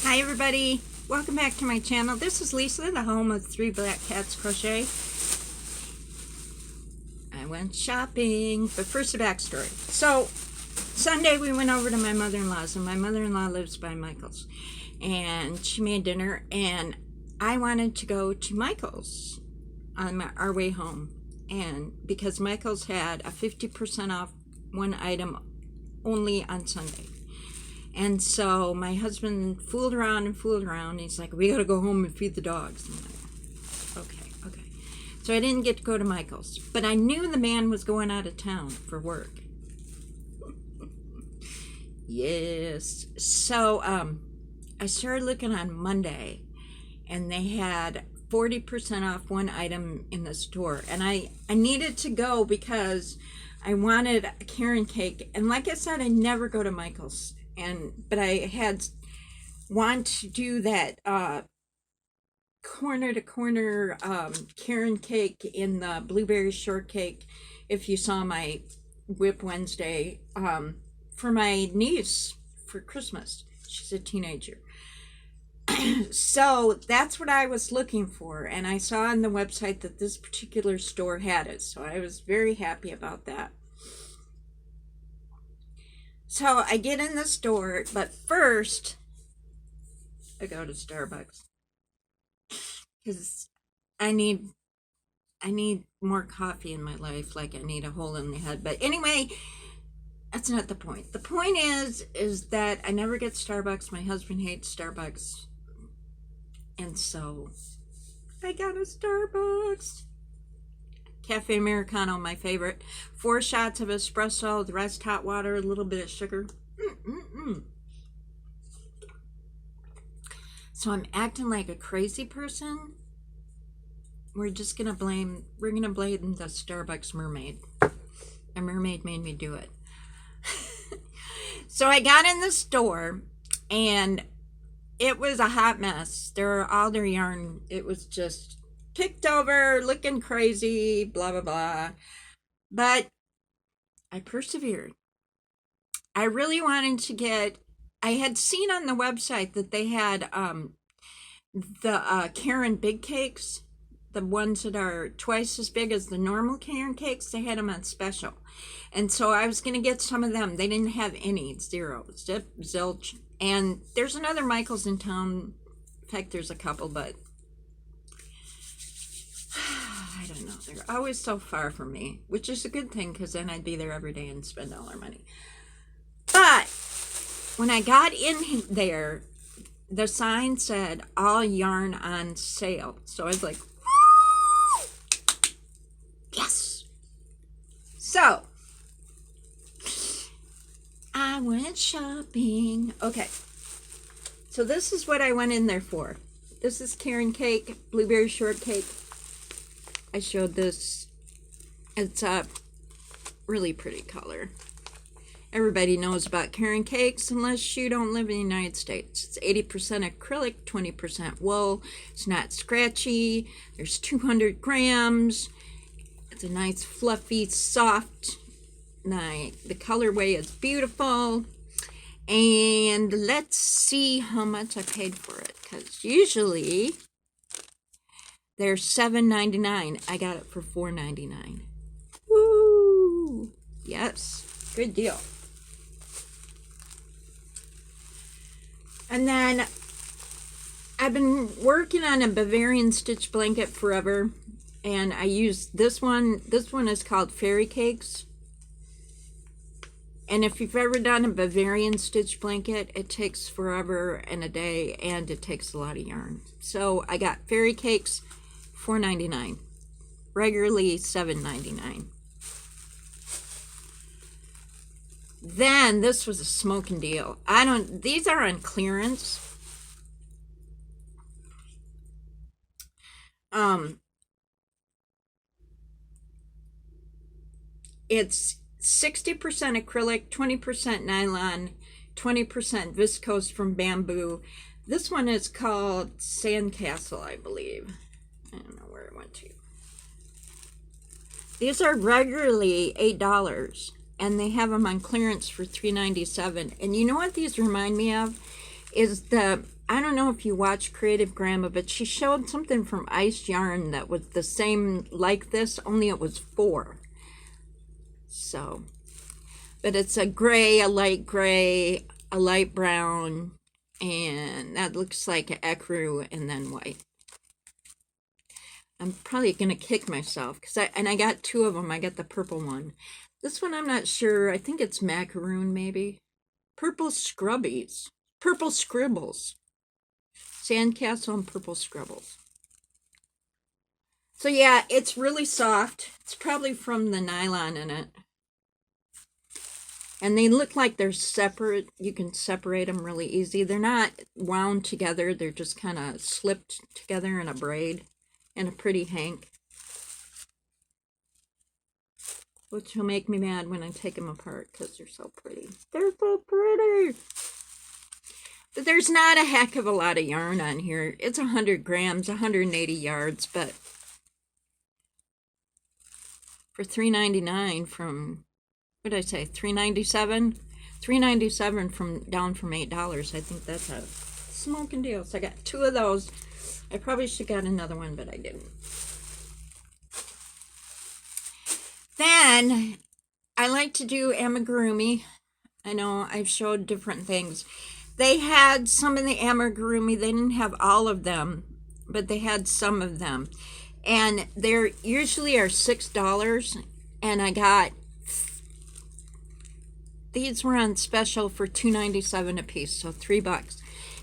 Hi everybody, welcome back to my channel. This is Lisa, the home of 3 Black Cats Crochet. I went shopping, but first a backstory. So Sunday we went over to my mother-in-law's, and my mother-in-law lives by Michael's, and she made dinner, and I wanted to go to Michael's on our way home, and because Michael's had a 50% off one item only on Sunday. And so my husband fooled around and fooled around. He's like, we got to go home and feed the dogs. And I'm like, okay. So I didn't get to go to Michael's. But I knew the man was going out of town for work. Yes. So I started looking on Monday, and they had 40% off one item in the store. And I needed to go because I wanted a Karen cake. And like I said, I never go to Michael's. But I want to do that corner to corner Karen cake in the blueberry shortcake. If you saw my Whip Wednesday for my niece for Christmas, she's a teenager. So that's what I was looking for, and I saw on the website that this particular store had it, so I was very happy about that. So I get in the store, but first I go to Starbucks because I need more coffee in my life, like I need a hole in the head. But anyway, that's not the point. The point is that I never get Starbucks. My husband hates Starbucks, and so I got a Starbucks. Cafe Americano, my favorite. 4 shots of espresso, the rest hot water, a little bit of sugar. So I'm acting like a crazy person. We're gonna blame the Starbucks mermaid. A mermaid made me do it. So I got in the store, and it was a hot mess. All their yarn, it was just picked over, looking crazy, blah, blah, blah. But I persevered. I really wanted to I had seen on the website that they had the Karen big cakes, the ones that are twice as big as the normal Karen cakes. They had them on special. And so I was going to get some of them. They didn't have any, zero, zip, zilch. And there's another Michael's in town. In fact, there's a couple, but I don't know. They're always so far from me, which is a good thing because then I'd be there every day and spend all our money. But when I got in there, the sign said all yarn on sale. So I was like, woo! Yes. So I went shopping. Okay. So this is what I went in there for. This is Karen cake, blueberry shortcake. I showed this. It's a really pretty color. Everybody knows about Karen cakes unless you don't live in the United States. It's 80% acrylic, 20% wool. It's not scratchy. There's 200 grams. It's a nice, fluffy, soft. The colorway is beautiful. And let's see how much I paid for it, because usually they're $7.99. I got it for $4.99. Woo! Yes, good deal. And then I've been working on a Bavarian stitch blanket forever, and I used this one. This one is called Fairy Cakes. And if you've ever done a Bavarian stitch blanket, it takes forever and a day, and it takes a lot of yarn. So I got Fairy Cakes, $4.99. Regularly $7.99. Then this was a smoking deal. These are on clearance. It's 60% acrylic, 20% nylon, 20% viscose from bamboo. This one is called Sandcastle, I believe. I don't know where it went to. These are regularly $8, and they have them on clearance for $3.97. And you know what these remind me of? Is the I don't know if you watch Creative Grandma, but she showed something from Ice Yarn that was the same like this, only it was 4. So, but it's a gray, a light brown, and that looks like an ecru and then white. I'm probably going to kick myself because I got 2 of them. I got the purple one. This one I'm not sure. I think it's macaroon maybe. Purple scrubbies. Purple scribbles. Sandcastle and purple scribbles. So yeah, it's really soft. It's probably from the nylon in it. And they look like they're separate. You can separate them really easy. They're not wound together. They're just kind of slipped together in a braid and a pretty hank. Which will make me mad when I take them apart because they're so pretty. They're so pretty. But there's not a heck of a lot of yarn on here. It's 100 grams, 180 yards, but for $3.99 from, what did I say, $3.97? $3.97 from down from $8. I think that's a smoking deal. So I got 2 of those. I probably should have got another one, but I didn't. Then I like to do amigurumi. I know I've showed different things. They had some of the amigurumi. They didn't have all of them, but they had some of them. And they're usually are $6. And I got, these were on special for $2.97 a piece, so $3.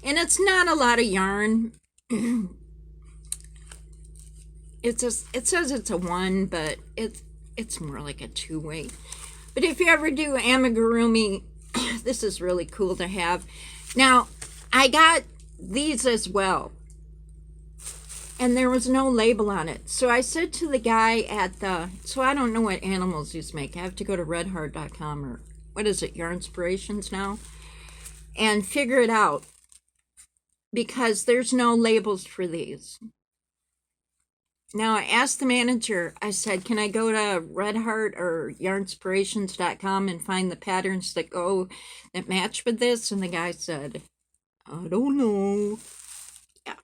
And it's not a lot of yarn. It says it's a 1, but it's more like a 2 weight. But if you ever do amigurumi, this is really cool to have. Now, I got these as well, and there was no label on it. So I said to the guy at the, so I don't know what animals these make. I have to go to redheart.com or what is it, Yarnspirations now, and figure it out, because there's no labels for these. Now, I asked the manager, I said, can I go to Redheart or Yarnspirations.com and find the patterns that match with this? And the guy said, I don't know. Yeah.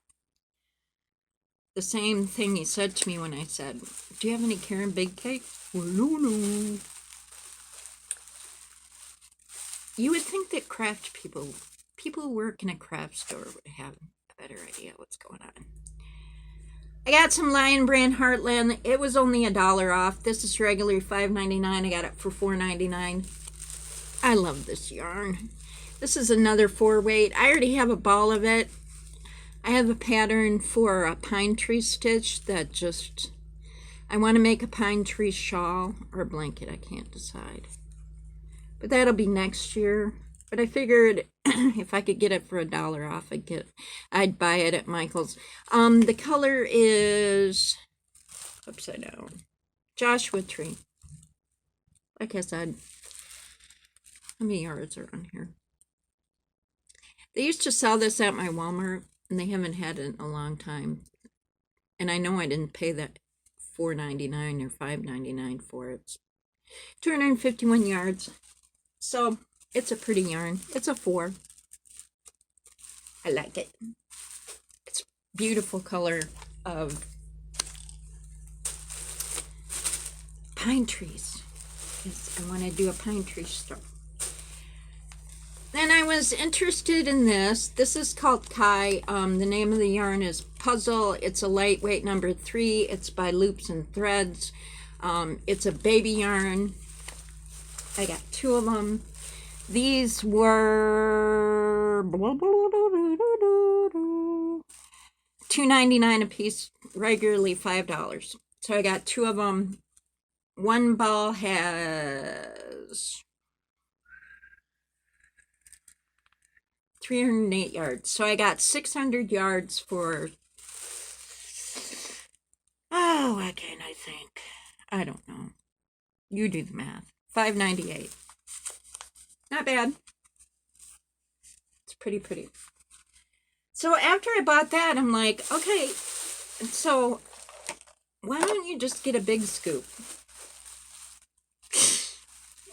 The same thing he said to me when I said, do you have any Karen Big Cake? Well, I don't know. You would think that craft people who work in a craft store would have a better idea what's going on. I got some Lion Brand Heartland. It was only $1 off. This is regularly $5.99. I got it for $4.99. I love this yarn. This is another 4 weight. I already have a ball of it. I have a pattern for a pine tree stitch that just, I want to make a pine tree shawl or blanket. I can't decide. But that'll be next year. But I figured if I could get it for $1 off, I'd buy it at Michael's. The color is upside down. Joshua Tree. Like I said, how many yards are on here? They used to sell this at my Walmart, and they haven't had it in a long time. And I know I didn't pay that $4.99 or $5.99 for it. It's 251 yards. So it's a pretty yarn. It's a 4. I like it. It's a beautiful color of pine trees. Yes, I want to do a pine tree store. Then I was interested in this. This is called Kai. The name of the yarn is Puzzle. It's a lightweight number 3. It's by Loops and Threads. It's a baby yarn. I got 2 of them. These were $2.99 a piece, regularly $5. So I got 2 of them. One ball has 308 yards. So I got 600 yards for, oh, what can I think? I don't know. You do the math. $5.98. Not bad. It's pretty. So after I bought that, I'm like, okay, so why don't you just get a big scoop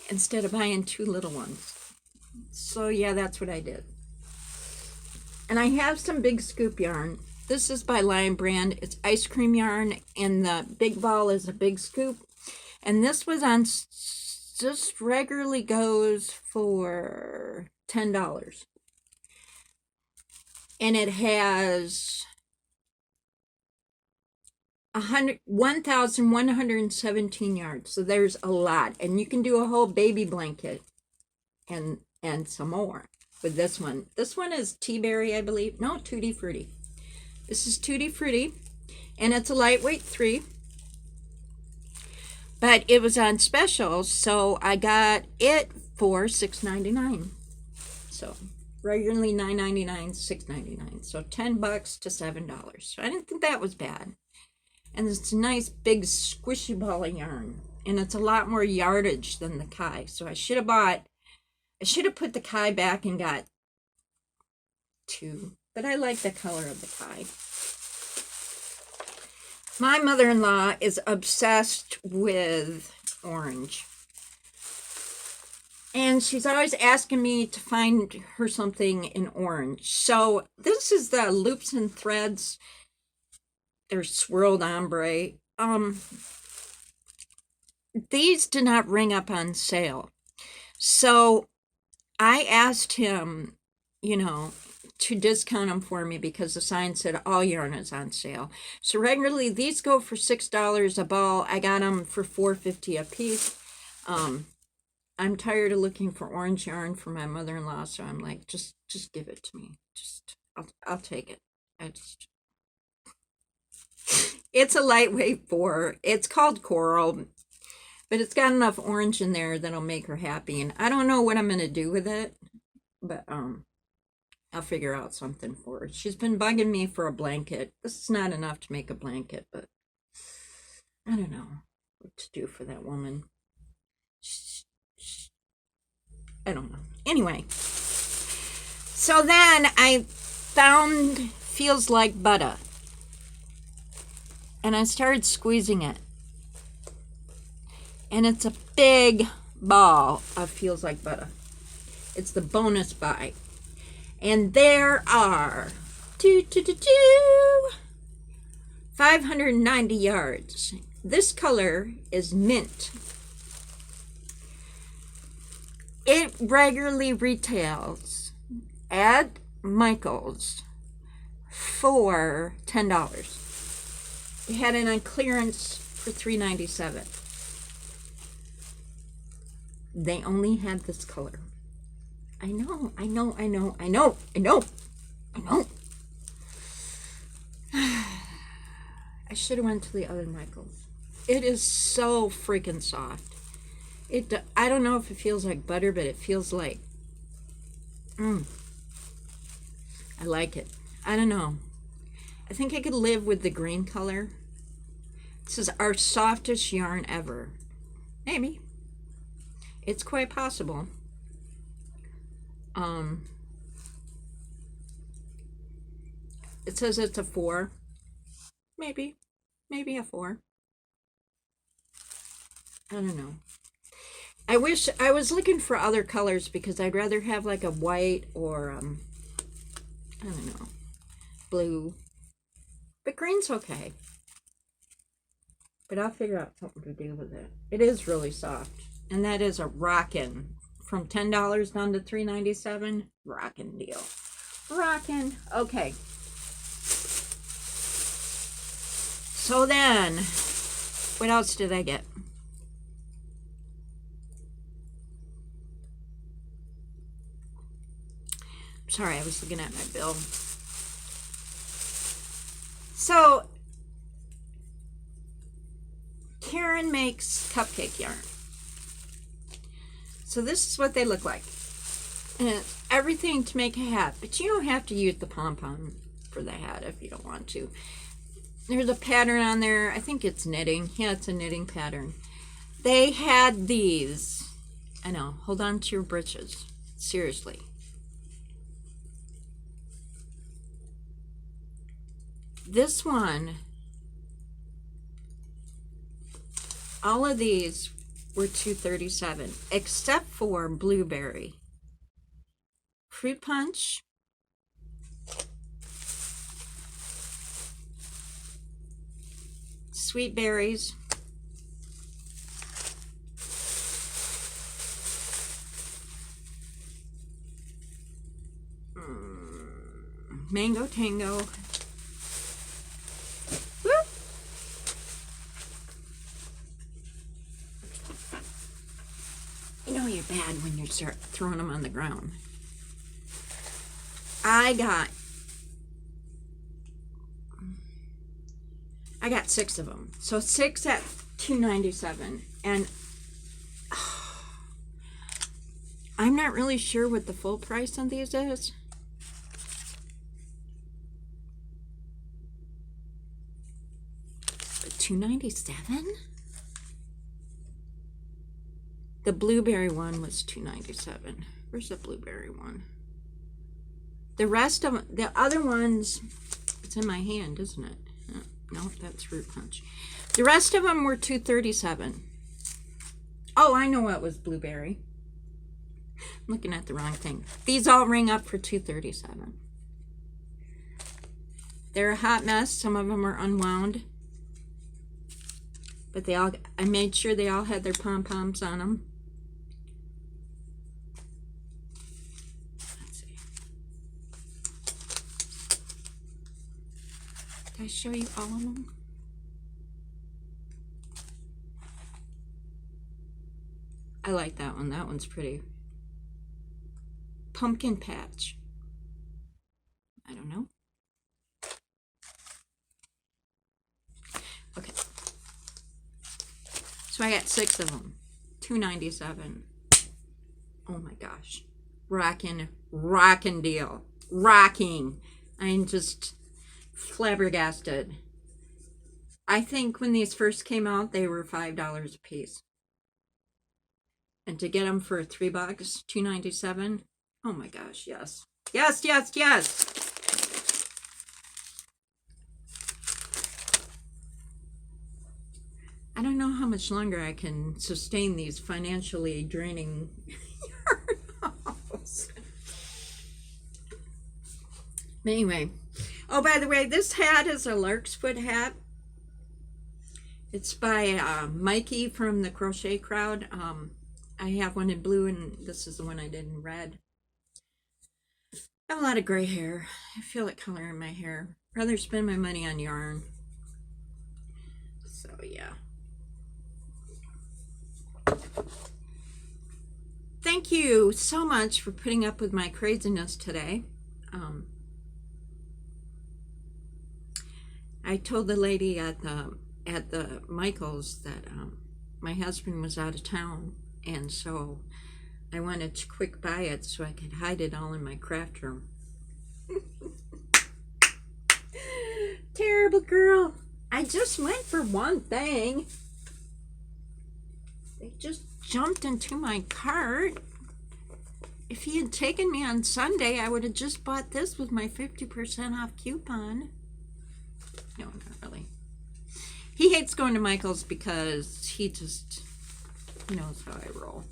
instead of buying 2 little ones? So yeah, that's what I did. And I have some Big Scoop yarn. This is by Lion Brand. It's ice cream yarn, and the big ball is a Big Scoop. And this was on, just regularly goes for $10. And it has 1,117 yards. So there's a lot. And you can do a whole baby blanket and some more with this one. This one is Tea Berry, I believe. No, Tutti Frutti. This is Tutti Frutti, and it's a lightweight 3. But it was on special, so I got it for $6.99. So regularly $9.99, $6.99. So $10 to $7. So I didn't think that was bad. And it's a nice big squishy ball of yarn, and it's a lot more yardage than the Kai. So I should have put the Kai back and got 2. But I like the color of the Kai. My mother-in-law is obsessed with orange. And she's always asking me to find her something in orange. So this is the Loops and Threads. They're swirled ombre. These did not ring up on sale. So I asked him, to discount them for me because the sign said all yarn is on sale. So regularly these go for $6 a ball. I got them for $4.50 a piece. I'm tired of looking for orange yarn for my mother-in-law, so I'm like, just give it to me. I'll take it. It's a lightweight 4. It's called Coral, but it's got enough orange in there that'll make her happy. And I don't know what I'm going to do with it, but I'll figure out something for her. She's been bugging me for a blanket. This is not enough to make a blanket, but I don't know what to do for that woman. I don't know. Anyway, so then I found Feels Like Butter, and I started squeezing it. And it's a big ball of Feels Like Butter. It's the bonus buy. And there are 590 yards. This color is mint. It regularly retails at Michael's for $10. We had it on clearance for $3.97. They only had this color. I know. I should have went to the other Michael's. It is so freaking soft. I don't know if it feels like butter, but it feels like, I like it. I don't know. I think I could live with the green color. This is our softest yarn ever. Maybe. It's quite possible. It says it's a 4. Maybe a 4. I don't know. I wish I was looking for other colors because I'd rather have like a white or I don't know, blue. But green's okay. But I'll figure out something to do with it. It is really soft. And that is a rockin'. From $10 down to $3.97. Rockin' deal. Rockin'. Okay. So then, what else did I get? Sorry, I was looking at my bill. So, Karen makes cupcake yarn. So this is what they look like. And it's everything to make a hat. But you don't have to use the pom-pom for the hat if you don't want to. There's a pattern on there. I think it's knitting. Yeah, it's a knitting pattern. They had these. I know. Hold on to your britches. Seriously. This one, all of these were $2.37, except for blueberry. Fruit punch. sweet berries. Mango Tango. Woo! You know you're bad when you start throwing them on the ground. I got 6 of them. So 6 at $2.97, and I'm not really sure what the full price on these is. But $2.97? The blueberry one was $2.97. Where's the blueberry one? The rest of the other ones, it's in my hand, isn't it? No, that's fruit punch. The rest of them were $2.37. Oh, I know what was blueberry. I'm looking at the wrong thing. These all ring up for $2.37. They're a hot mess. Some of them are unwound, but they all. I made sure they all had their pom-poms on them. Let's see. Did I show you all of them? I like that one. That one's pretty. Pumpkin patch. I don't know. Okay. So I got 6 of them. $2.97. Oh my gosh. Rockin' deal. Rocking. I'm just flabbergasted. I think when these first came out, they were $5 a piece. And to get them for $3, $2.97. Oh my gosh, yes. Yes, yes, yes. I don't know how much longer I can sustain these financially draining yard hauls. Anyway. Oh, by the way, this hat is a lark's foot hat. It's by Mikey from the Crochet Crowd. I have one in blue, and this is the one I did in red. I have a lot of gray hair. I feel like coloring my hair. Rather spend my money on yarn. So, yeah. Thank you so much for putting up with my craziness today. I told the lady at the Michaels that my husband was out of town, and so I wanted to quick buy it so I could hide it all in my craft room. Terrible girl. I just went for one thing. They just jumped into my cart. If he had taken me on Sunday, I would have just bought this with my 50% off coupon. No, not really. He hates going to Michael's because he knows how I roll.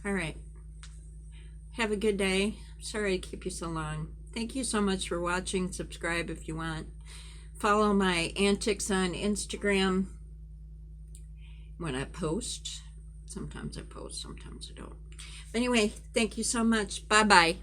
All right. Have a good day. Sorry to keep you so long. Thank you so much for watching. Subscribe if you want. Follow my antics on Instagram when I post. Sometimes I post, sometimes I don't. Anyway, thank you so much. Bye-bye.